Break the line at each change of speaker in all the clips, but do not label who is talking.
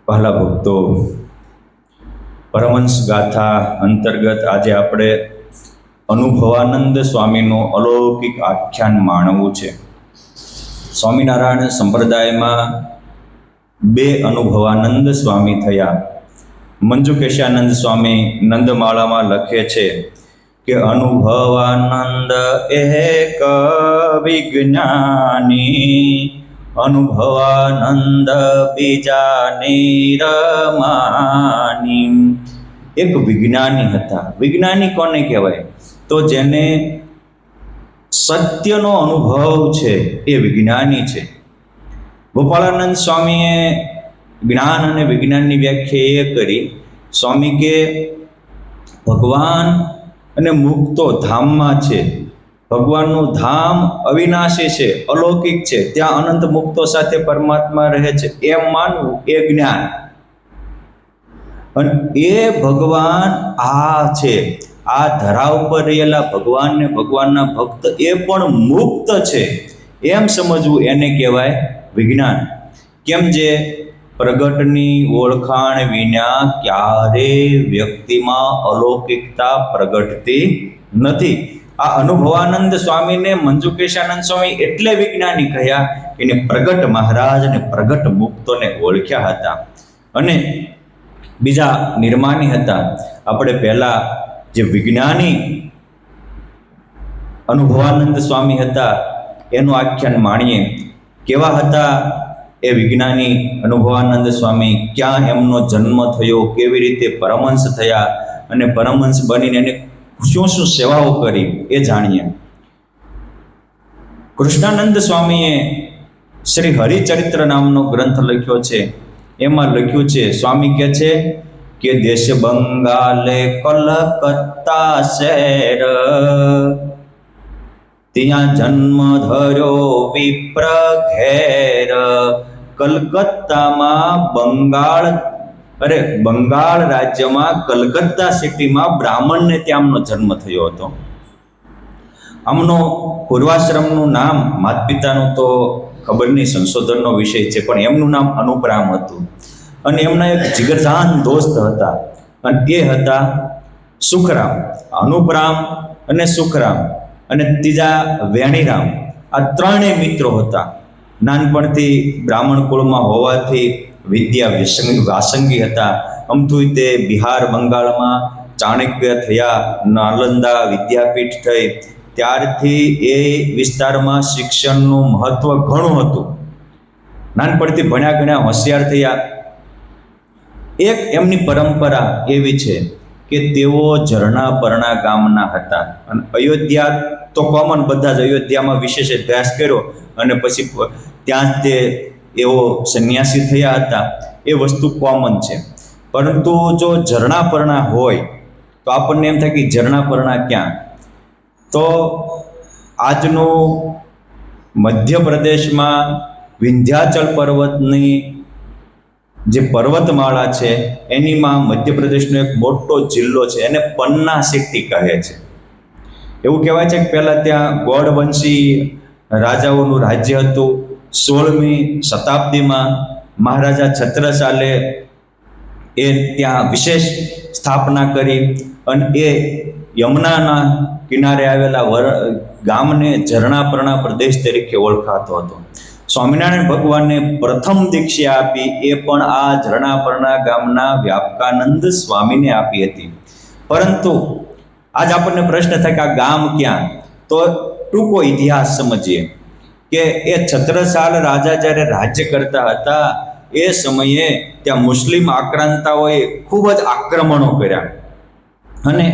પહેલા ભક્તો, પરમહંસ ગાથા અંતર્ગત આજે આપણે અનુભવાનંદ સ્વામીનું અલૌકિક આખ્યાન માણવું છે. સ્વામિનારાયણ સંપ્રદાયમાં બે અનુભવાનંદ સ્વામી થયા. મંજુકેશાનંદ સ્વામી નંદમાળામાં લખે છે કે અનુભવાનંદ એક વિજ્ઞાની, અનુભવાનંદ બીજા નિરમાની. એક વિજ્ઞાની હતા. વિજ્ઞાની કોને કહેવાય? તો જેને સત્યનો અનુભવ છે એ વિજ્ઞાની છે. ગોપાળાનંદ સ્વામીએ જ્ઞાન અને વિજ્ઞાનની વ્યાખ્યા એ કરી. સ્વામી કે ભગવાન અને મુક્તો ધામમાં છે. ભગવાનનું ધામ અવિનાશી છે, અલૌકિક છે, ત્યાં અનંત મુક્તો સાથે પરમાત્મા રહે છે, એમ માનવું એ જ્ઞાન. અને એ ભગવાન આ છે, આ ધરા ઉપર રહેલા ભગવાન ને ભગવાનના ભક્ત એ પણ મુક્ત છે એમ સમજવું એને કહેવાય વિજ્ઞાન. કેમ? જે પ્રગટની ઓળખાણ વિના ક્યારે વ્યક્તિમાં અલૌકિકતા પ્રગટતી નથી. આ અનુભવાનંદ સ્વામીને મંજુકેશાનંદ સ્વામી એટલે વિજ્ઞાની કહ્યા કે એને પ્રગટ મહારાજ અને પ્રગટ મુક્તોને ઓળખ્યા હતા. અને બીજા નિર્માની હતા. આપણે પહેલા જે વિજ્ઞાની અનુભવાનંદ સ્વામી હતા એનું આખ્યાન માણીએ. કેવા હતા એ વિજ્ઞાની અનુભવાનંદ સ્વામી? ક્યાં એમનો જન્મ થયો? કેવી રીતે પરમહંસ થયા? અને પરમહંસ બનીને એને શું શું સેવાઓ કરી એ જાણીએ. કૃષ્ણાનંદ સ્વામીએ શ્રી હરિચરિત્ર નામનો ગ્રંથ લખ્યો છે. એમાં લખ્યું છે, સ્વામી કહે છે કે દેશ બંગાલે કલકત્તા શહેર, ત્યાં જન્મ ધર્યો વિપ્ર ઘેર. કલકત્તામાં બંગાળ રાજ્યમાં કલકત્તા સિટીમાં બ્રાહ્મણને ત્યાં આમનો જન્મ થયો હતો. આમનો પૂર્વાશ્રમનું નામ, માતા પિતાનું તો ખબર નહીં, સંશોધનનો વિષય છે, પણ એમનું નામ અનુપરામ હતું. અને એમના એક જીગરજાન દોસ્ત હતા અને એ હતા સુખરામ. અનુપરામ અને સુખરામ અને ત્રીજા વેણીરામ, આ ત્રણેય મિત્રો હતા. નાનપણથી બ્રાહ્મણ કુળમાં હોવાથી વિદ્યા વાસંગી હતા. અમથું તે બિહાર બંગાળમાં ચાણક્ય થયા, નાલંદા વિદ્યાપીઠ થઈ, ત્યારથી એ વિસ્તારમાં શિક્ષણનું મહત્વ ઘણું હતું. નાનપણથી ભણ્યા ગણ્યા હોશિયાર થયા. એક એમની પરંપરા એવી છે કે તેઓ ઝરણાપરણા ગામના હતા. અને અયોધ્યા તો કોમન, બધા જ અયોધ્યામાં વિશેષ અભ્યાસ કર્યો અને પછી ત્યાં જ તે એવો સંન્યાસી થયા હતા. એ વસ્તુ કોમન છે. પરંતુ જો ઝરણાપરણા હોય તો આપણને એમ થાય કે ઝરણાપરણા ક્યાં? તો આજનું મધ્યપ્રદેશમાં વિંધ્યાચલ પર્વતની જે પર્વતમાળા છે એનીમાં મધ્યપ્રદેશનો એક મોટો જિલ્લો છે, એને પન્ના સિટી કહે છે. એવું કહેવાય છે કે પહેલાં ત્યાં ગોળવંશી રાજાઓનું રાજ્ય હતું. 16મી શતાબ્દીમાં મહારાજા છત્રસાલે એ ત્યાં વિશેષ સ્થાપના કરી અને એ યમુનાના કિનારે આવેલા ગામને ઝરણાપરણા પ્રદેશ તરીકે ઓળખાતો હતો. સ્વામિનારાયણ ભગવાને પ્રથમ દીક્ષા આપી એ પણ આ ઝરણાપરણા ગામના વ્યાપકાનંદ સ્વામીને આપી હતી. પરંતુ આજ આપણને પ્રશ્ન થાય કે આ ગામ ક્યાં? તો ટૂંકો ઇતિહાસ સમજીએ કે એ છત્રસાલ રાજા જ્યારે રાજ્ય કરતા હતા એ સમયે ત્યાં મુસ્લિમ આક્રાંતાઓએ ખૂબ જ આક્રમણો કર્યા. અને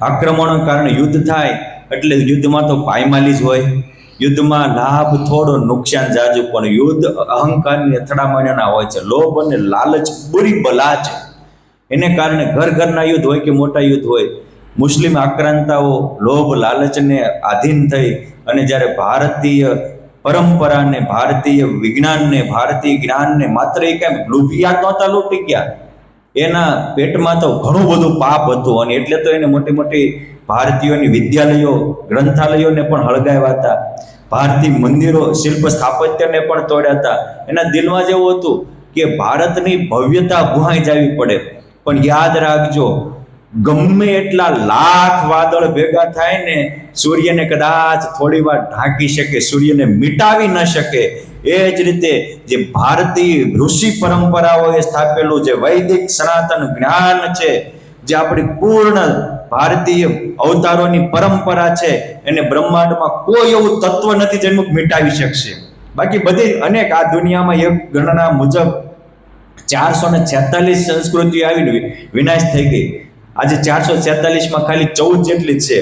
આક્રમણો કારણે યુદ્ધ થાય એટલે યુદ્ધમાં તો પાયમાલી જ હોય. યુદ્ધમાં લાભ થોડો, નુકસાન જાજુ, પણ યુદ્ધ અહંકારની અથડામણના હોય છે. લોભ અને લાલચ બુરી બલા છે. એને કારણે ઘરના યુદ્ધ હોય કે મોટા યુદ્ધ હોય, મુસ્લિમ આક્રાંતાઓ લોભ લાલચને આધીન થઈ અને જ્યારે ભારતીય પરંપરાને, ભારતીય વિજ્ઞાનને, ભારતીય જ્ઞાનને માત્ર એ કેમ લૂંટિયા નહોતા લૂંટી ગયા, એના પેટમાં તો ઘણું બધું પાપ હતું. અને એટલે તો એને મોટી મોટી ભારતીયોની વિદ્યાલયો, ગ્રંથાલયોને પણ હળગાવ્યા હતા. ભારતીય મંદિરો, શિલ્પ સ્થાપત્યને પણ તોડ્યા હતા. એના દિલમાં જેવું હતું કે ભારતની ભવ્યતા ભૂહાઈ જવી પડે. પણ યાદ રાખજો, ગમે એટલા લાખ વાદળ ભેગા થાય ને, સૂર્યને કદાચ થોડી વાર ઢાંકી શકે, સૂર્યને મિટાવી ન શકે. એ જ રીતે જે ભારતીય ઋષિ પરંપરાઓએ સ્થાપેલું જે વૈદિક સનાતન જ્ઞાન છે, જે આપણી પૂર્ણ ભારતીય અવતારોની પરંપરા છે, એને બ્રહ્માંડમાં કોઈ એવું તત્વ નથી જેનું મિટાવી શકશે. બાકી બધી અનેક આ દુનિયામાં એક ગણના મુજબ 446 સંસ્કૃતિઓ આવીને વિનાશ થઈ ગઈ. આજે 446માં ખાલી 14 જેટલી જ છે.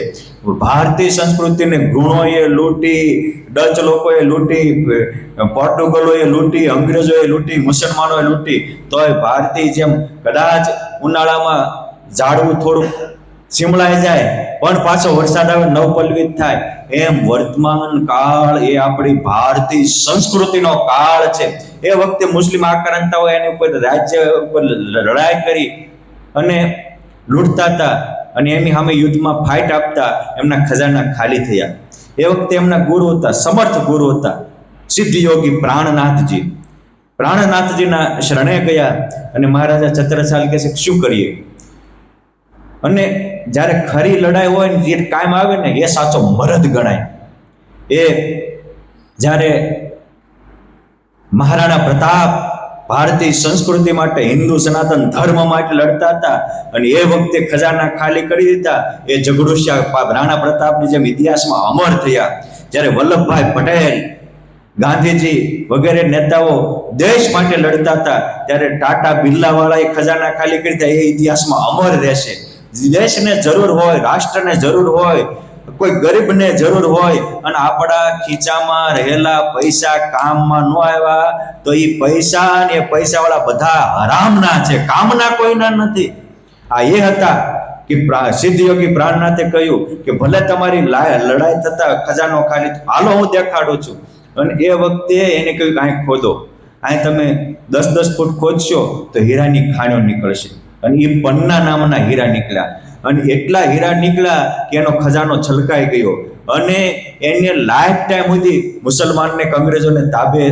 ભારતીય સંસ્કૃતિને ગૃણોએ લૂંટી, ડચ લોકોએ લૂંટી, પોર્ટુગલોએ લૂંટી, અંગ્રેજોએ લૂંટી, મુસલમાનોએ લૂંટી, તોય ભારતીય જેમ કદાચ ઉનાળામાં ઝાડવું થોડું શીમળાઈ જાય પણ પાછો વરસાદ આવે નવપલ્લવિત થાય, એમ વર્તમાન કાળ એ આપણી ભારતીય સંસ્કૃતિનો કાળ છે. એ વખતે મુસ્લિમ આક્રાંતાઓ એની ઉપર રાજ્ય ઉપર લડાઈ કરી અને લૂંટતા હતા અને એની સામે યુદ્ધમાં ફાઇટ આપતા, એમના ખજાના ખાલી થયા. એ વખતે એમના ગુરુ હતા, સમર્થ ગુરુ હતા સિદ્ધયોગી પ્રાણનાથજી. પ્રાણનાથજીના શરણે ગયા અને મહારાજા છત્રસાલ કહે છે શું કરીએ? અને જ્યારે ખરી લડાઈ હોય ને, જે કાયમ આવે ને, એ સાચો મરદ ગણાય. એ જ્યારે મહારાણા પ્રતાપ ભારતીય સંસ્કૃતિ માટે, હિન્દુ સનાતન ધર્મ માટે લડતા હતા અને એ વખતે ખજાના ખાલી કરી દીધા, એ ઝઘડુશા રાણા પ્રતાપની જેમ ઇતિહાસમાં અમર થયા. જ્યારે વલ્લભભાઈ પટેલ, ગાંધીજી વગેરે નેતાઓ દેશ માટે લડતા હતા, ત્યારે ટાટા બિરલાવાળાએ ખજાના ખાલી કરી દીધા, એ ઇતિહાસમાં અમર રહેશે. દેશને જરૂર હોય, રાષ્ટ્રને જરૂર હોય, કોઈ ગરીબને જરૂર હોય અને આપણા ખીચામાં રહેલા પૈસા કામમાં ન આવ્યા તો એ પૈસા ને એ પૈસાવાળા બધા હરામના છે, કામના કોઈના નથી. આ એ હતા કે સિદ્ધયોગી પ્રાણનાથે કહ્યું કે ભલે તમારી લડાઈ થતા ખજાનો ખાલી, હાલો હું દેખાડું છું. અને એ વખતે એને કહ્યું અહીં ખોદો, અહીં તમે 10-10 ફૂટ ખોદશો તો હીરાની ખાણો નીકળશે. અને એ પન્ના નામના હીરા નીકળ્યા અને એટલા હીરા નીકળ્યા કે એનો ખજાનો છલકાઈ ગયો અને એને લાઈફ ટાઈમ સુધી મુસલમાનને અંગ્રેજોને તાબે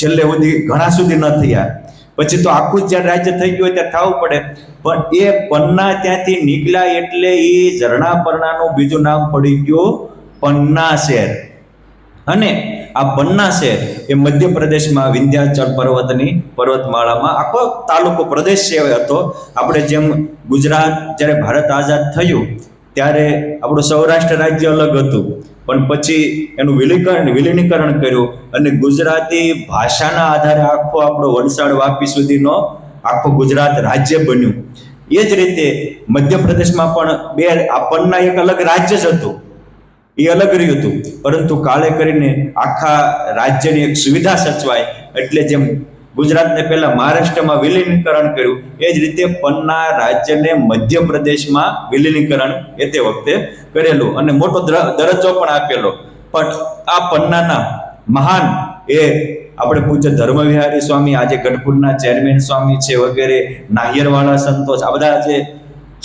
છેલ્લે સુધી ઘણા સુધી ન થયા. પછી તો આખું જ જ્યારે રાજ્ય થઈ ગયું ત્યારે થવું પડે. પણ એ પન્ના ત્યાંથી નીકળ્યા એટલે એ ઝરણા પરણાનું બીજું નામ પડી ગયું પન્ના શહેર. અને આ પન્ના શહેર એ મધ્યપ્રદેશમાં વિંધ્યાચલ પર્વતની પર્વતમાળામાં આખો તાલુકો પ્રદેશ છે હતો. આપણે જેમ ગુજરાત જ્યારે ભારત આઝાદ થયું ત્યારે આપણું સૌરાષ્ટ્ર રાજ્ય અલગ હતું, પણ પછી એનું વિલીનીકરણ કર્યું અને ગુજરાતી ભાષાના આધારે આખો આપણો વલસાડ વાપી સુધીનો આખો ગુજરાત રાજ્ય બન્યું. એ જ રીતે મધ્યપ્રદેશમાં પણ આ પન્ના એક અલગ રાજ્ય જ હતું, એ અલગ રહ્યું હતું. પરંતુ કાળે કરીને આખા રાજ્યની એક સુવિધા સચવાય એટલે જેમ ગુજરાતને પહેલા મહારાષ્ટ્રમાં વિલીનીકરણ કર્યું, એ જ રીતે પન્ના રાજ્યને મધ્યપ્રદેશમાં વિલીનીકરણ એ તે વખતે કરેલું અને મોટો દરજ્જો પણ આપેલો. પણ આ પન્નાના મહાન એ આપણે પૂજ્ય ધર્મવિહારી સ્વામી, આજે ગઢપુરના ચેરમેન સ્વામી છે વગેરે, નાહિયરવાળા સંતોષ, આ બધા જે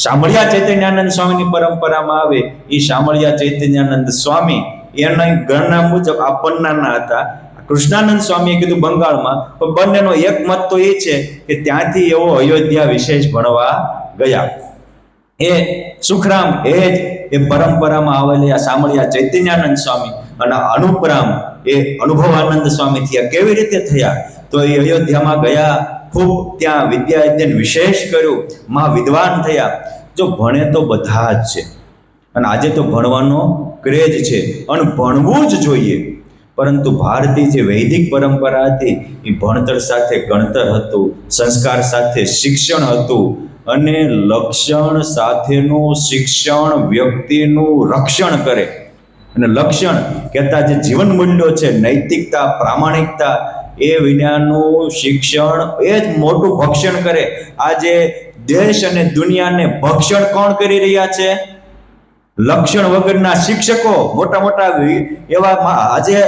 શામળિયા ચૈતન્યાનંદ સ્વામીની પરંપરામાં આવે એ શામળિયા ચૈતન્યાનંદ સ્વામી એના ગણના મુજબ આ પન્નાના હતા. કૃષ્ણાનંદ સ્વામીએ કીધું બંગાળમાં, પણ બંનેનો એક મત તો એ છે કે ત્યાંથી એવો અયોધ્યા વિશેષ ભણવા ગયા. એ સુખરામ એ પરંપરામાં આવેલી આ શામળિયા ચૈતન્યાનંદ સ્વામી અને અનુપરામ એ અનુભવાનંદ સ્વામી થયા. કેવી રીતે થયા? તો એ અયોધ્યામાં ગયા, ખૂબ ત્યાં વિદ્યા અધ્યયન વિશેષ કર્યું, મહાવિદ્વાન થયા. જો ભણે તો બધા જ છે અને આજે તો ભણવાનો ક્રેઝ છે અને ભણવું જ જોઈએ. પરંતુ ભારતીય જે વૈદિક પરંપરા હતી એ ભણતર સાથે ગણતર હતું, સંસ્કાર સાથે શિક્ષણ હતું અને લક્ષણ સાથેનું શિક્ષણ વ્યક્તિનું રક્ષણ કરે. અને લક્ષણ કહેતા જે જીવન મૂલ્યો છે, નૈતિકતા, પ્રામાણિકતા, એ વિનાનું શિક્ષણ એ જ મોટું ભક્ષણ કરે. આજે દેશ અને દુનિયાને ભક્ષણ કોણ કરી રહ્યા છે? લક્ષણ વગરના શિક્ષકો. મોટા મોટા એવા આજે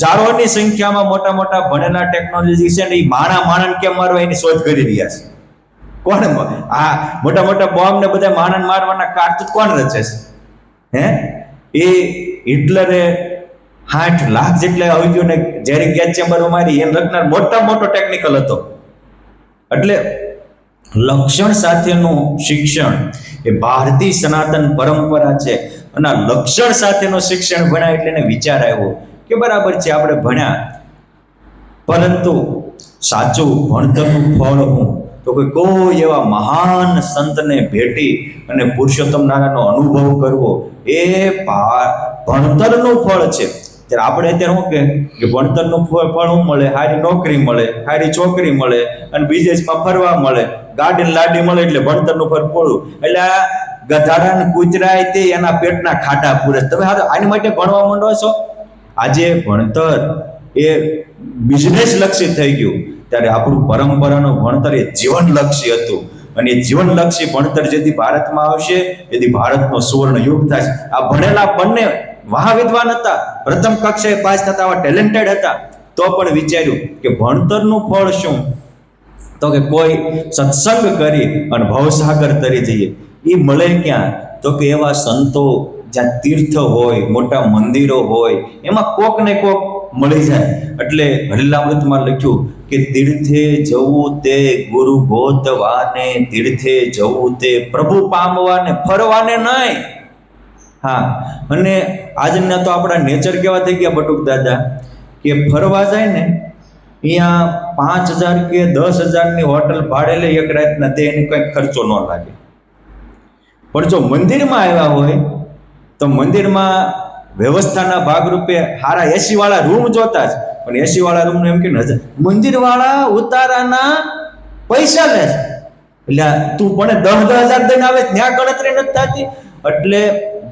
હજારોની સંખ્યામાં મોટા મોટા ભણેલા ટેકનોલોજી છે ને, એ માણસ કેમ મારવા એની શોધ કરી રહ્યા છે. કોણ આ મોટા મોટા બોમ્બ ને બધા માણસ મારવાના કારતૂત કોણ રચે છે? એ હિટલરે 60 લાખ જેટલા અવયવોને ઝેરી ગેસ ચેમ્બરમાં મારી એમ રચનાર મોટો ટેકનિકલ હતો. એટલે લક્ષણ સાથેનું શિક્ષણ એ ભારતીય સનાતન પરંપરા છે. અને આ લક્ષણ સાથેનું શિક્ષણ ભણ્યા એટલે એને વિચાર આવ્યો કે બરાબર છે આપણે ભણ્યા, પરંતુ સાચું ભણતરનું ફળ હું? તો કે કોઈ એવા મહાન સંતને ભેટી અને પુરુષોત્તમ નારાયણનો અનુભવ કરવો એ ભણતરનું ફળ છે. ત્યારે આપણે અત્યારે શું કે ભણતરનું ફળ શું મળે? સારી નોકરી મળે, સારી છોકરી મળે અને વિદેશમાં ફરવા મળે, ગાડી લાડી મળે એટલે ભણતરનું ફળ પૂરું. એટલે આ ગધાડા કૂતરાય તે એના પેટના ખાડા પૂરે. તમે આની માટે ભણવા માંડો છો? આજે ભણતર એ બિઝનેસ લક્ષી થઈ ગયું, ત્યારે આપણું પરંપરાનું ભણતર એ જીવનલક્ષી હતું. અને એ જીવનલક્ષી ભણતર જેથી ભારતમાં આવશે તેથી ભારતનો સુવર્ણ યુગ થશે. આ ભણેલા બંને મહાવિદ્વાન હતા, પ્રથમ કક્ષાએ પાસ થતા, આવા ટેલેન્ટેડ હતા, તો પણ વિચાર્યું કે ભણતરનું ફળ શું? તો કે કોઈ સત્સંગ કરી અને ભવસાગર તરી જઈએ. એ મળે ક્યાં? તો કે એવા સંતો જ્યાં તીર્થ હોય, મોટા મંદિરો હોય, એમાં કોક ને કોક મળી જાય. એટલે હરિલામૃતમાં લખ્યું કે તીર્થે જવું તે ગુરુ ગોતવાને, તીર્થે જવું તે પ્રભુ પામવાને, ફરવાને નહીં. હા, અને આજના તો આપણા નેચર કેવા થઈ ગયા બટુક દાદા કે ફરવા જાય ને અહીંયા 5,000 કે 10,000ની હોટલ ભાડે લે એક રાતના, તે એને કંઈ ખર્ચો ન લાગે. પણ જો મંદિરમાં આવ્યા હોય તો મંદિરમાં વ્યવસ્થાના ભાગરૂપે સારા એસી વાળા રૂમ જોતા જ, પણ એસી વાળા રૂમ એમ કે મંદિર વાળા ઉતારાના પૈસા લે છે. એટલે તું પણ 10,000 દઈને આવે ત્યાં ગણતરી નથી થતી. એટલે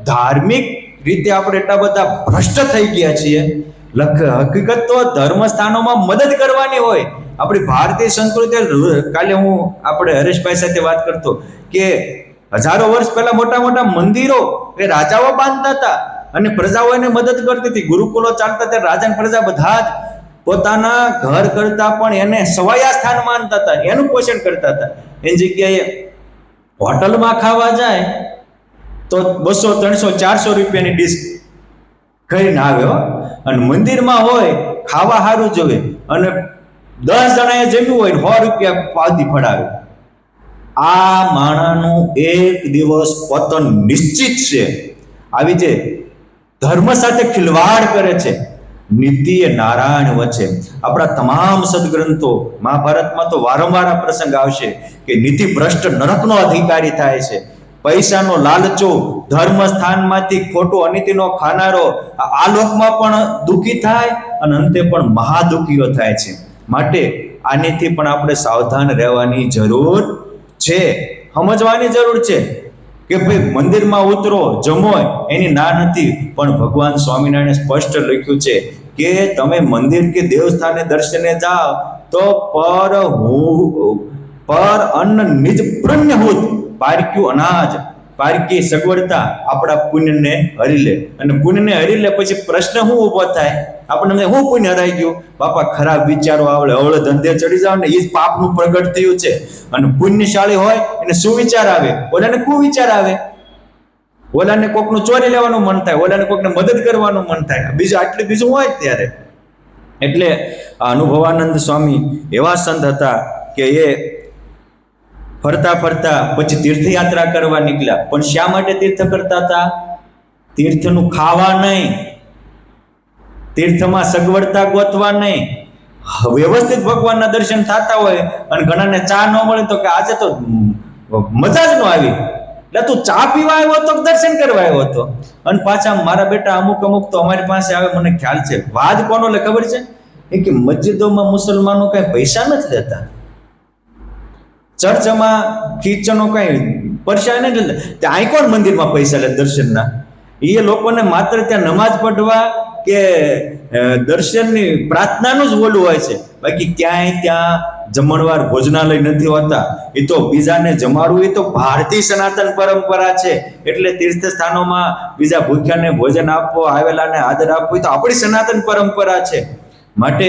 ધાર્મિક રીતે આપણે એટલા બધા ભ્રષ્ટ થઈ ગયા છીએ. હકીકત તો ધર્મસ્થાનોમાં મદદ કરવાની હોય. આપણી ભારતીય સંસ્કૃતિ, કાલે હું આપણે હરેશભાઈ સાથે વાત કરતો કે હજારો વર્ષ પહેલા મોટા મોટા મંદિરો એ રાજાઓ બાંધતા હતા અને પ્રજાઓ એને મદદ કરતી હતી. ગુરુકુળો ચાલતા ત્યારે રાજા પ્રજા બધા જ પોતાના ઘર કરતા પણ એને સવાયા સ્થાન માનતા હતા, એનું પોષણ કરતા હતા. એની જગ્યાએ હોટલમાં ખાવા જાય તો 200, 300, 400 રૂપિયાની ડીશ કરીને આવે હો. અને મંદિરમાં હોય ખાવા સારું જોવે અને 10 જણાએ જમ્યું હોય 100 રૂપિયા પાવતી ફડાવે. આ માણાનું એક દિવસ પતન નિશ્ચિત છે. આવી જે ધર્મ સાથે ખિલવાડ કરે છે, નીતિ એ નારાયણ વચ્ચે. આપણા તમામ સદગ્રંથો, મહાભારતમાં તો વારંવાર આ પ્રસંગ આવશે કે નીતિ ભ્રષ્ટ નરકનો અધિકારી થાય છે. પૈસાનો લાલચો ધર્મ સ્થાનમાંથી ખોટો અનીતિનો ખાનારો આ લોકમાં પણ દુઃખી થાય અને અંતે પણ મહાદુઃખીઓ થાય છે. માટે આનેથી પણ આપણે સાવધાન રહેવાની જરૂર છે, સમજવાની જરૂર છે કે ભાઈ મંદિરમાં ઉતરો, જમો, એની ના નથી, પણ ભગવાન સ્વામિનારાયણે સ્પષ્ટ લખ્યું છે કે તમે મંદિર કે દેવસ્થાને દર્શને જાઓ તો પર અન્ન નિજ પુણ્યહૂત, પારક્યું અનાજ, પારકી સગવડતા આપણા પુણ્યને હરી લે. અને પુણ્યને હરી લે પછી પ્રશ્ન શું ઊભો થાય? આપણને શું પુણ્ય હરાઈ ગયું? બાપા ખરાબ વિચારો આવડે, અવળે ધંધે ચડી જાવ ને એ જ પાપનું પ્રગટ થયું છે. અને પુણ્યશાળી હોય એને શું વિચાર આવે? ઓલાને કુ વિચાર આવે. ઓલાને કોકનું ચોરી લેવાનું મન થાય, ઓલાને કોકને મદદ કરવાનું મન થાય, બીજું હોય ત્યારે. એટલે અનુભવાનંદ સ્વામી એવા સંત હતા કે એ ફરતા ફરતા પછી તીર્થયાત્રા કરવા નીકળ્યા. પણ શા માટે તીર્થ કરતા હતા? તીર્થનું ખાવા નહીં, તીર્થમાં સગવડતા ગોતવા નહીં. વ્યવસ્થિત ભગવાનના દર્શન થતા હોય અને ઘણાને ચા ન મળે તો કે આજે તો મજા જ ન આવી, એટલે તું ચા પીવા આવ્યો તો દર્શન કરવા આવ્યો હતો. અને પાછા મારા બેટા અમુક તો અમારી પાસે આવે, મને ખ્યાલ છે. વાદ કોનો લે ખબર છે? એ કે મસ્જિદોમાં મુસલમાનો કઈ પૈસા નથી લેતા, ચર્ચમાં ખીચનો કઈ પૈસા નથી લેતા. ત્યાં કોણ મંદિરમાં પૈસા લે દર્શનના? એ લોકોને માત્ર ત્યાં નમાજ પઢવા કે દર્શનની પ્રાર્થનાનું જ ઓલું હોય છે. બાકી ક્યાંય ત્યાં જમણવાર ભોજનાલય નથી હોતા. એ તો બીજાને જમાડવું એ તો ભારતીય સનાતન પરંપરા છે. એટલે તીર્થ સ્થાનોમાં બીજા ભૂખ્યાને ભોજન આપવો, આવેલાને આદર આપવો એ તો આપણી સનાતન પરંપરા છે. માટે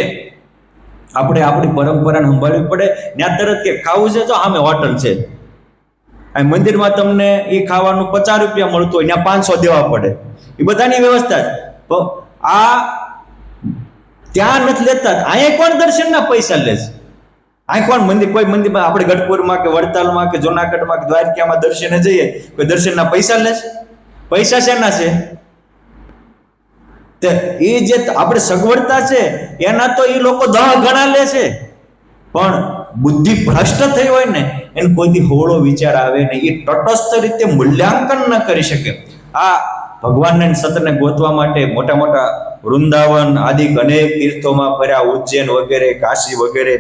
આપણે આપણી પરંપરાને સંભાળવી પડે. ત્યાં તરત કે ખાવું છે તો આમે હોટલ છે, આ મંદિરમાં તમને એ ખાવાનું 50 રૂપિયા મળતું હોય, ત્યાં 500 દેવા પડે. એ બધાની વ્યવસ્થા છે. આ ત્યાં નથી લેતા, અહીંયા કોણ દર્શનના પૈસા લે છે? આ કોણ મંદિર, કોઈ મંદિરમાં આપણે ગઢપુરમાં કે વડતાલમાં કે જુનાગઢમાં કે દ્વારકામાં દર્શને જઈએ, કોઈ દર્શનના પૈસા લે છે? પૈસા શેના છે? તે એ જે આપણે સગવડતા છે એના તો એ લોકો 10 ગણા લે છે, પણ બુદ્ધિ ભ્રષ્ટ થઈ હોય ને એને કોઈથી હોળો વિચાર આવે ને, એ તટસ્થ રીતે મૂલ્યાંકન ન કરી શકે. આ ભગવાનને સતને ગોતવા માટે મોટા મોટા વૃંદાવન આદિ અનેક તીર્થોમાં ફર્યા, ઉજ્જૈન વગેરે, કાશી વગેરે,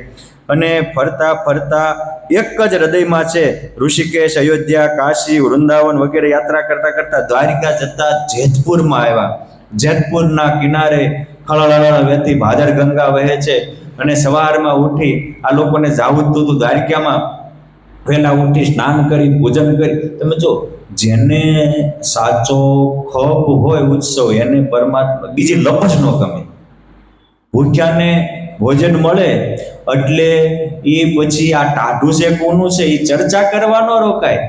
અને ફરતા ફરતા એક જ હૃદયમાં છે ઋષિકેશ, અયોધ્યા, કાશી, વૃંદાવન વગેરે યાત્રા કરતા કરતા દ્વારિકા જતા જેતપુરમાં આવ્યા. જેતપુરના કિનારે ખળખળ વહેતી ભાદર ગંગા વહે છે, અને સવારમાં ઉઠી આ લોકોને જાવું જ હતું દ્વારિકામાં, વહેલા ઉઠી સ્નાન કરી પૂજન કરી. તમે જો, જેને સાચો ખપ હોય ઉત્સવ એને પરમાત્મા બીજી લપસ ન ગમે. ભૂખ્યાને ભોજન મળે એટલે એ પછી આ ટાઢું છે કોનું છે એ ચર્ચા કરવાનો રોકાય.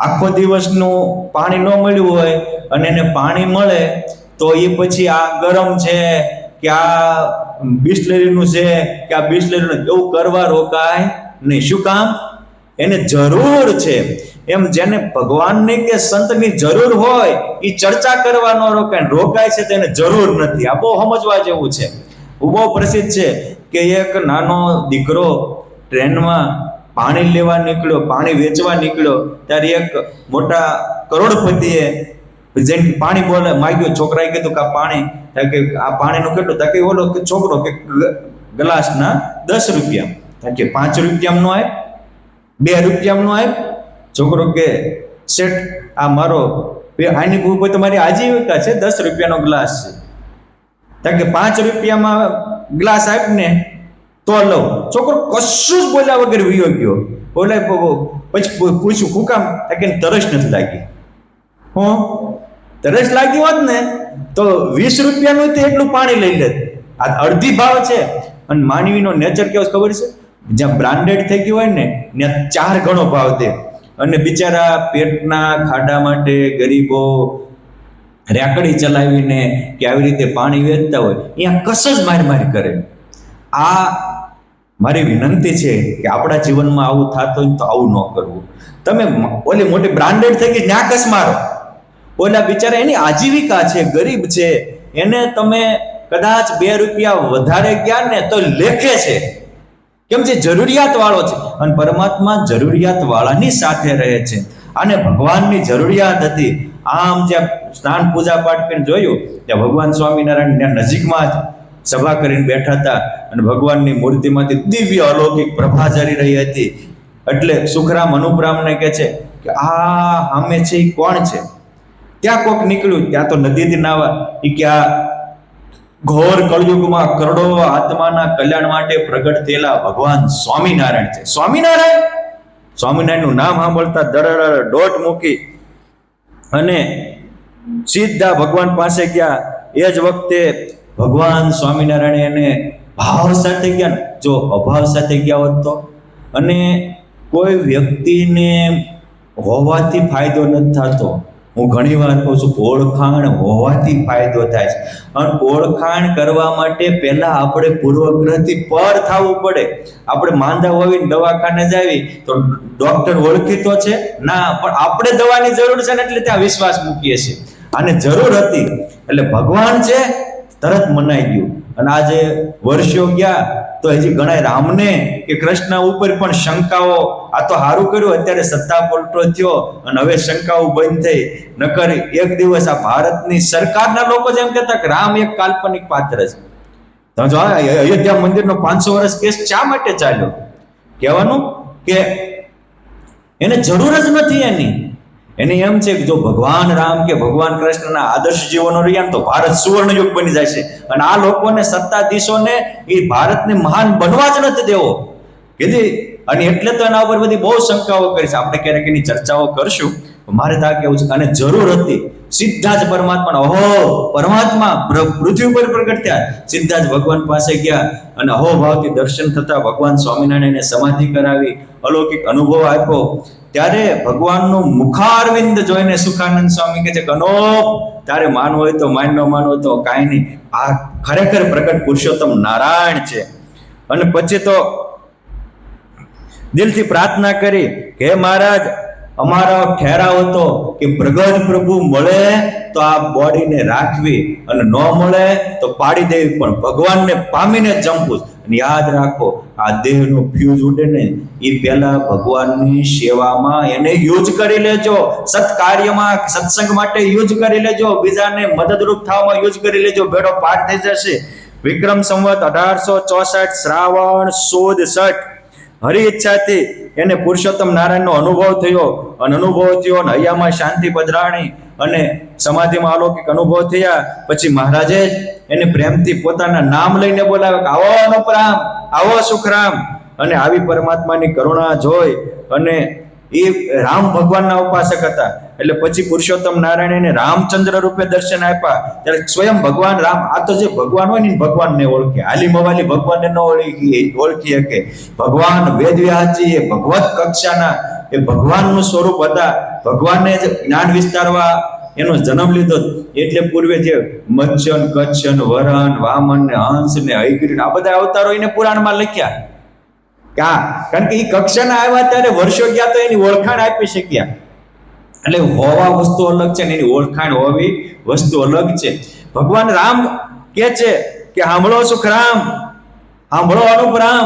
આખો દિવસનું પાણી ન મળ્યું હોય અને એને પાણી મળે તો એ પછી આ ગરમ છે કે આ બિસ્લેરીનું છે કે આ બિસ્લેરીનું, એવું કરવા રોકાય નહીં. શું કામ? એને જરૂર છે. એમ જેને ભગવાનની કે સંતની જરૂર હોય એ ચર્ચા કરવાનો રોકાય છે તો એને જરૂર નથી. આ બહુ સમજવા જેવું છે. બહુ પ્રસિદ્ધ છે કે એક નાનો દીકરો ટ્રેનમાં પાણી લેવા નીકળ્યો, પાણી વેચવા નીકળ્યો, ત્યારે એક મોટા કરોડપતિએ જેમ પાણી બોલે માગ્યું, છોકરાએ કીધું કે આ પાણી, કે આ પાણીનું કેટલું? કે ઓલો છોકરો કે ગ્લાસના 10 રૂપિયા, કે 5 રૂપિયામાં નો આપ, 2 રૂપિયામાં નો આપ. છોકરો કે શેઠ આ મારો આની ઉપર તમારી આજીવિકા છે, 10 રૂપિયાનો ગ્લાસ છે, કે 5 રૂપિયામાં ગ્લાસ આપને તો લઉં. છોકરો કશું જ બોલ્યા વગર વિયો ગયો. બોલે પછી પૂછ્યું શું કામ? કે તરસ નથી લાગી. હું તરસ લાગી હોત ને તો 20 રૂપિયાનું તો એટલું પાણી લઈ લેત. આ અડધી ભાવ છે. અને માનવીનો નેચર કેવો ખબર છે? જ્યાં બ્રાન્ડેડ થઈ ગયું હોય ને ત્યાં 4 ગણો ભાવ દે. અને બિચારા પેટના ખાડા માટે ગરીબો રેકડી ચલાવીને કે આવી રીતે પાણી વેચતા હોય, અહીંયા કસ જ માર કરે. આ મારી વિનંતી છે કે આપણા જીવનમાં આવું થતું હોય તો આવું ન કરવું. તમે ઓલી મોટી બ્રાન્ડેડ થઈ ગઈ ત્યાં કસ મારો. ઓલા બિચારા એની આજીવિકા છે, ગરીબ છે, એને તમે કદાચ 2 રૂપિયા વધારે ગયા ને તો લેખે છે. કેમ છે? જરૂરિયાત વાળો છે. અને પરમાત્મા જરૂરિયાત વાળાની સાથે રહે છે. અને ભગવાનની જરૂરિયાત હતી. આમ જ્યાં સ્નાન પૂજા પાઠ કરીને જોયું ત્યાં ભગવાન સ્વામિનારાયણ ત્યાં નજીકમાં જ સભા કરીને બેઠા હતા, અને ભગવાનની મૂર્તિમાંથી દિવ્ય અલૌકિક પ્રભા જરી રહી હતી. એટલે સુખરામ અનુપરામને કહે છે કે આ સામે છે એ કોણ છે? ત્યાં કોક નીકળ્યું, ત્યાં તો નદીથી નાવા. એ કે આ ઘોર કળયુગમાં કરોડો આત્માના કલ્યાણ માટે પ્રગટ થયેલા ભગવાન સ્વામિનારાયણ છે. સ્વામિનારાયણનું નામ સાંભળતા દરડ દોટ મૂકી અને સીધા ભગવાન પાસે ગયા. એ જ વખતે ભગવાન સ્વામિનારાયણ એને ભાવ સાથે ગયા. જો અભાવ સાથે ગયા હોત તો, અને કોઈ વ્યક્તિને હોવાથી ફાયદો નથી થતો. હું ઘણી વાર કહું છું, ઓળખાણ હોવાથી ફાયદો થાય છે. અને ઓળખાણ કરવા માટે પહેલા આપણે પૂર્વગ્રહથી પર થવું પડે. આપણે માંદા હોવી દવાખાને જાવી તો ડોક્ટર ઓળખીતો છે ના, પણ આપણે દવાની જરૂર છે ને એટલે ત્યાં વિશ્વાસ મૂકીએ છીએ. આને જરૂર હતી એટલે ભગવાન છે તરત મનાઈ ગયું. અને આજે વર્ષો ગયા તો હજી ઘણા રામને કે કૃષ્ણ ઉપર પણ શંકાઓ, આ તો સારું કર્યું અત્યારે સત્તા પલટો થયો અને હવે શંકાઓ બંધ થઈ. નકર એક દિવસ આ ભારતની સરકારના લોકો જેમ કહેતા કે રામ એક કાલ્પનિક પાત્ર છે. તમે જો અયોધ્યા મંદિરનો 500 વર્ષ કેસ શા માટે ચાલ્યો? કહેવાનું કે એને જરૂર જ નથી એની. એને એમ છે કે જો ભગવાન રામ કે ભગવાન કૃષ્ણના આદર્શ જીવનો રહ્યા તો ભારત સુવર્ણ યુગ બની જાય છે. અને આ લોકોને સત્તાધીશોને એ ભારતને મહાન બનવા જ નથી દેવો કીધી. અને એટલે તો એના ઉપર બધી બહુ શંકાઓ કરી છે. આપણે ક્યારેક એની ચર્ચાઓ કરશું. મારે તો આ કેવું છે, અને જરૂર હતી. સીધા જ પરમાત્મા પૃથ્વી ઉપર પ્રગટ થયા. સીધા જ ભગવાન પાસે ગયા અને અહોભાવથી દર્શન થતા ભગવાન સ્વામિનારાયણને સમાધિ કરાવી, અલૌકિક અનુભવ આપ્યો. ત્યારે ભગવાનનું મુખારવિંદ જોઈને સુખાનંદ સ્વામી કહે છે કે અનોપ, તારે માનવું હોય તો માન, ન માનવું તો કાંઈ નહીં. આ ખરેખર પ્રગટ પુરુષોત્તમ નારાયણ છે. અને પછી તો દિલથી પ્રાર્થના કરી કે હે મહારાજ, અમારો ઠેરાવ હતો કે પ્રગટ પ્રભુ મળે તો આ બોડીને રાખવી અને ન મળે તો પાડી દેવી, પણ ભગવાનને પામીને જંપવું. અને યાદ રાખો, આ દેહનો ફ્યુઝ ઉડે ને એ પહેલા ભગવાનની સેવામાં એને યુઝ કરી લેજો, સત્કાર્યમાં સત્સંગ માટે યુઝ કરી લેજો, બીજાને મદદરૂપ થવામાં યુઝ કરી લેજો, બેડો પાર થઈ જશે. વિક્રમ સંવત 1864 શ્રાવણ સુદ 6 હરી ઈચ્છાથી એને પુરુષોત્તમ નારાયણનો અનુભવ થયો, અને અનુભવ થયો અને હૈયામાં શાંતિ પધરાણી અને સમાધિમાં અલૌકિક અનુભવ થયા. પછી મહારાજે જ એને પ્રેમથી પોતાના નામ લઈને બોલાવે કે આવો અનુપરામ, આવો સુખરામ. અને આવી પરમાત્માની કરુણા જોઈ અને એ રામ ભગવાનના ઉપાસક હતા, એટલે પછી પુરુષોત્તમ નારાયણ રામચંદ્ર રૂપે દર્શન આપ્યા. ત્યારે સ્વયં ભગવાન રામ, આ તો જે ભગવાન હોય ને ભગવાનને ઓળખે, હાલી મવાલી ભગવાનને ન ઓળખી શકે. ભગવાન વેદવ્યાસજી એ ભગવત કક્ષાના એ ભગવાનનું સ્વરૂપ હતા. ભગવાનને જ્ઞાન વિસ્તારવા એનો જન્મ લીધો. એટલે પૂર્વે જે મત્સ્ય, કચ્છ, વરણ, વામન ને હંસ ને હયગ્રીવ આ બધા અવતારો એને પુરાણમાં લખ્યા. કારણ કે એ કક્ષાના આવ્યા ત્યારે વર્ષો ગયા તો એની ઓળખાણ આપી શક્યા. એટલે હોવા વસ્તુ અલગ છે ને એની ઓળખાણ હોવી વસ્તુ અલગ છે. ભગવાન રામ કે છે કે સાંભળો સુખરામ, સાંભળો અનુપરામ,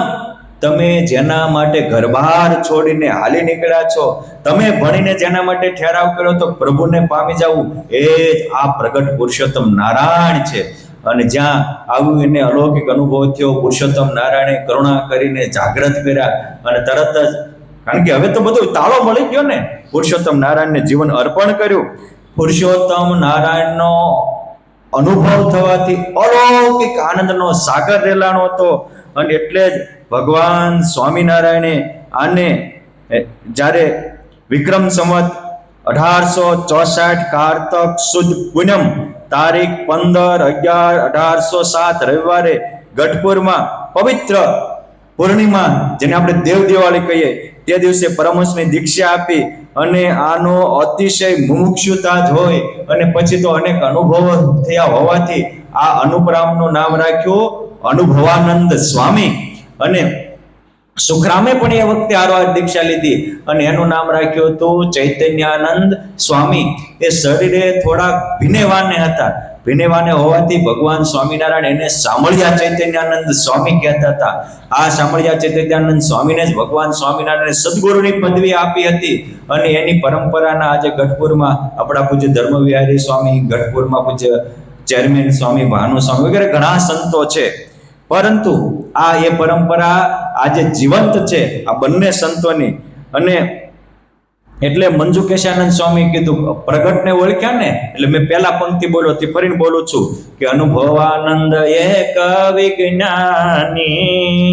તમે જેના માટે ઘરબાર છોડીને હાલી નીકળ્યા છો, તમે ભણીને જેના માટે ઠેરાવ કર્યો તો પ્રભુને પામી જવું, એ જ આ પ્રગટ પુરુષોત્તમ નારાયણ છે. અને જ્યાં આવું એને અલૌકિક અનુભવ થયો, પુરુષોત્તમ નારાયણે કરુણા કરીને જાગૃત કર્યા અને તરત જ, કારણ કે હવે તો બધું તાળો મળી ગયો ને, પુરુષોત્તમ નારાયણને જીવન અર્પણ કર્યું. પુરુષોત્તમ નારાયણનો અનુભવ થવાથી અલૌકિક આનંદનો સાગર રેલાણો હતો. અને એટલે જ ભગવાન સ્વામિનારાયણે આને જ્યારે વિક્રમ સંવત 1864 કારતક સુદ પૂનમ તારીખ 15/11/1807 રવિવારે ગઢપુરમાં પવિત્ર પૂર્ણિમા, જેને આપણે દેવ દિવાળી કહીએ, તે દિવસે પરમહંસની દીક્ષા આપી. અને આનો અતિશય મુમુક્ષુતા જ હોય અને પછી તો અનેક અનુભવો થયા હોવાથી આ અનુપરામનું નામ રાખ્યું અનુભવાનંદ સ્વામી. અને સુખરામે પણ એ વખતે આરોહર દીક્ષા લીધી અને એનું નામ રાખ્યું હતું ચૈતન્યાનંદ સ્વામી. એ શરીરે થોડા ભીનેવાને હતા. ભીનેવાને હોવાથી ભગવાન સ્વામિનારાયણ એને સામળિયા ચૈતન્યાનંદ સ્વામી કહેતા હતા. આ સામળિયા ચૈતન્યાનંદ સ્વામીને જ ભગવાન સ્વામિનારાયણ સદગુરુની પદવી આપી હતી. અને એની પરંપરાના આજે ગઢપુરમાં આપણા પૂજ્ય ધર્મવિહારી સ્વામી, ગઢપુરમાં પૂજ્ય ચેરમેન સ્વામી ભાનુ સ્વામી વગેરે ઘણા સંતો છે. પરંતુ આ એ પરંપરા આજે જીવંત છે આ બંને સંતોની. અને એટલે મંજુકેશાનંદ સ્વામી કીધું પ્રગટને ઓળખ્યા ને, એટલે મેં પહેલા પંક્તિ બોલ્યો તે ફરીને બોલું છું કે અનુભવાનંદ એક વિજ્ઞાની,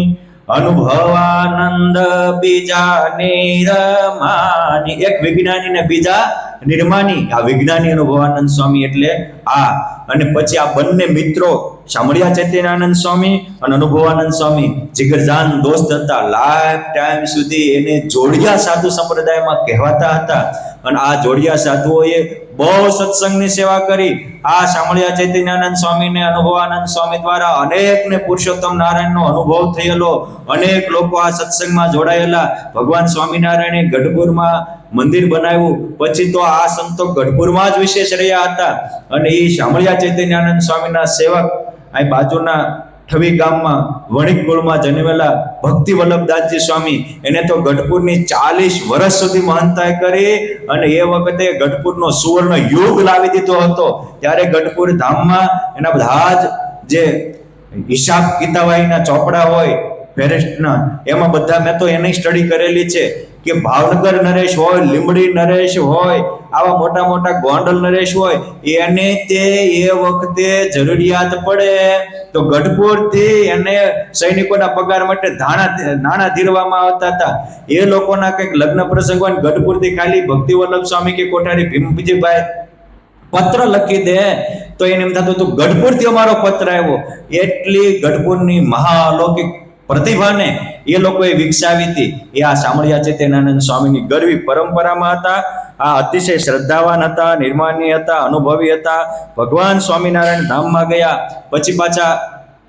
અનુભવાનંદ બીજા નિર્માની. એક વિજ્ઞાની ને બીજા નિર્માની. આ વિજ્ઞાની અનુભવાનંદ સ્વામી એટલે આ. અને પછી આ બંને મિત્રો શામળિયા ચૈતન્યાનંદ સ્વામી અને અનુભવાનંદ સ્વામી જીગરજાન દોસ્ત હતા. લાઈફ ટાઈમ સુધી એને જોડિયા સાધુ સંપ્રદાયમાં કહેવાતા હતા. અને આ જોડિયા સાધુઓએ બહુ સત્સંગની સેવા કરી. આ શામળિયા ચૈતન્યાનંદ સ્વામી ને અનુભવાનંદ સ્વામી દ્વારા અનેકને પુરુષોત્તમ નારાયણનો અનુભવ થયેલો. અનેક લોકો આ સત્સંગમાં જોડાયેલા. ભગવાન સ્વામિનારાયણે ગઢપુરમાં મંદિર બનાવ્યું. પછી તો આ સંતો ગઢપુરમાં જ વિશેષ રહ્યા હતા. અને એ શામળિયા ચૈતન્યાનંદ સ્વામીના સેવક અહીં બાજુના ઠવી ગામમાં વણિક કુળમાં જન્મેલા ભક્તિ વલ્લભદાસજી સ્વામી, એને તો ગઢપુરની 40 વર્ષ સુધી મહંતાઈ કરી. અને એ વખતે ગઢપુરનો સુવર્ણ યુગ લાવી દીધો હતો. ત્યારે ગઢપુર ધામમાં એના બધા જ જે હિસાબ કિતાબાઈના ચોપડા હોય ફેરેસ્ટના, એમાં બધા મેં તો એની સ્ટડી કરેલી છે કે ભાવનગર નરેશ હોય, લીંબડી નરેશ હોય, આવા મોટા મોટા ગોંડલ નરેશ હોય, એને તે એ વખતે જરૂરિયાત પડે તો ગઢપુરથી એને સૈનિકોના પગાર માટે નાણાં ધીરવામાં આવતા હતા. એ લોકોના કંઈક લગ્ન પ્રસંગ હોય, ગઢપુરથી ખાલી ભક્તિ વલ્લભ સ્વામી કે કોઠારી ભીમજીભાઈ પત્ર લખી દે તો એને એમ થતું હતું ગઢપુરથી અમારો પત્ર આવ્યો. એટલી ગઢપુરની મહાઅલૌકિક પ્રતિભાને એ લોકોએ વિકસાવી હતી. એ આ શામળિયા ચૈતન્યાનંદ સ્વામીની ગરવી પરંપરામાં હતા. આ અતિશય શ્રદ્ધાવાન હતા, નિર્માની હતા, અનુભવી હતા. ભગવાન સ્વામિનારાયણ ધામમાં ગયા પછી પાછા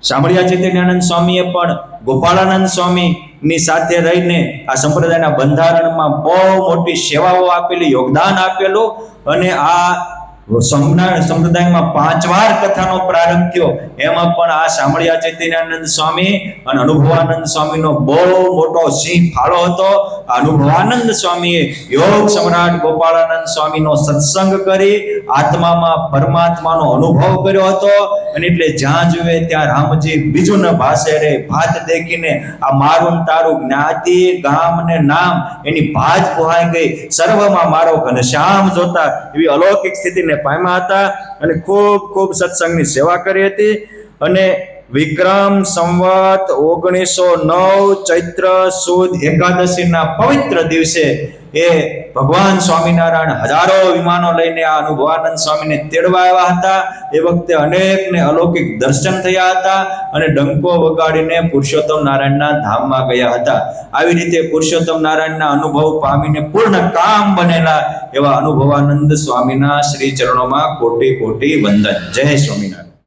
શામળિયા ચૈતન્યાનંદ સ્વામીએ પણ ગોપાળાનંદ સ્વામી ની સાથે રહીને આ સંપ્રદાયના બંધારણમાં બહુ મોટી સેવાઓ આપેલી, યોગદાન આપેલું. અને આ સંપ્રદાયમાં 5 વાર કથાનો પ્રારંભ થયો. એમાં પણ આ શામળિયા ચૈતન્યાનંદ સ્વામી અને અનુભવાનંદ સ્વામીનો બહુ મોટો સિંહ ફાળો હતો. અનુભવાનંદ સ્વામીએ યોગ સમ્રાટ ગોપાળાનંદ સ્વામીનો સત્સંગ કરી આત્મામાં પરમાત્માનો અનુભવ કર્યો હતો. અને એટલે જ્યાં જુએ ત્યાં રામજી બીજું ન ભાષે રે, ભાત દેખીને આ મારું તારું જ્ઞાતિ ગામ ને નામ એની ભાત પોહાઈ ગઈ, સર્વમાં મારો ઘનશ્યામ જોતા એવી અલૌકિક સ્થિતિને પામ્યા હતા. અને ખૂબ ખૂબ સત્સંગની સેવા કરી હતી. અને વિક્રમ સંવત 1909 ચૈત્ર સુદ એકાદશીના પવિત્ર દિવસે એ ભગવાન સ્વામિનારાયણ હજારો વિમાનો લઈને આ અનુભવાનંદ સ્વામીને તેડવા આવ્યા હતા. એ વખતે અનેકને અલૌકિક દર્શન થયા હતા અને ડંકો વગાડીને પુરુષોત્તમ નારાયણના ધામમાં ગયા હતા. આવી રીતે પુરુષોત્તમ નારાયણના અનુભવ પામીને પૂર્ણ કામ બનેલા એવા અનુભવાનંદ સ્વામીના શ્રી ચરણોમાં કોટી કોટી વંદન. જય સ્વામિનારાયણ.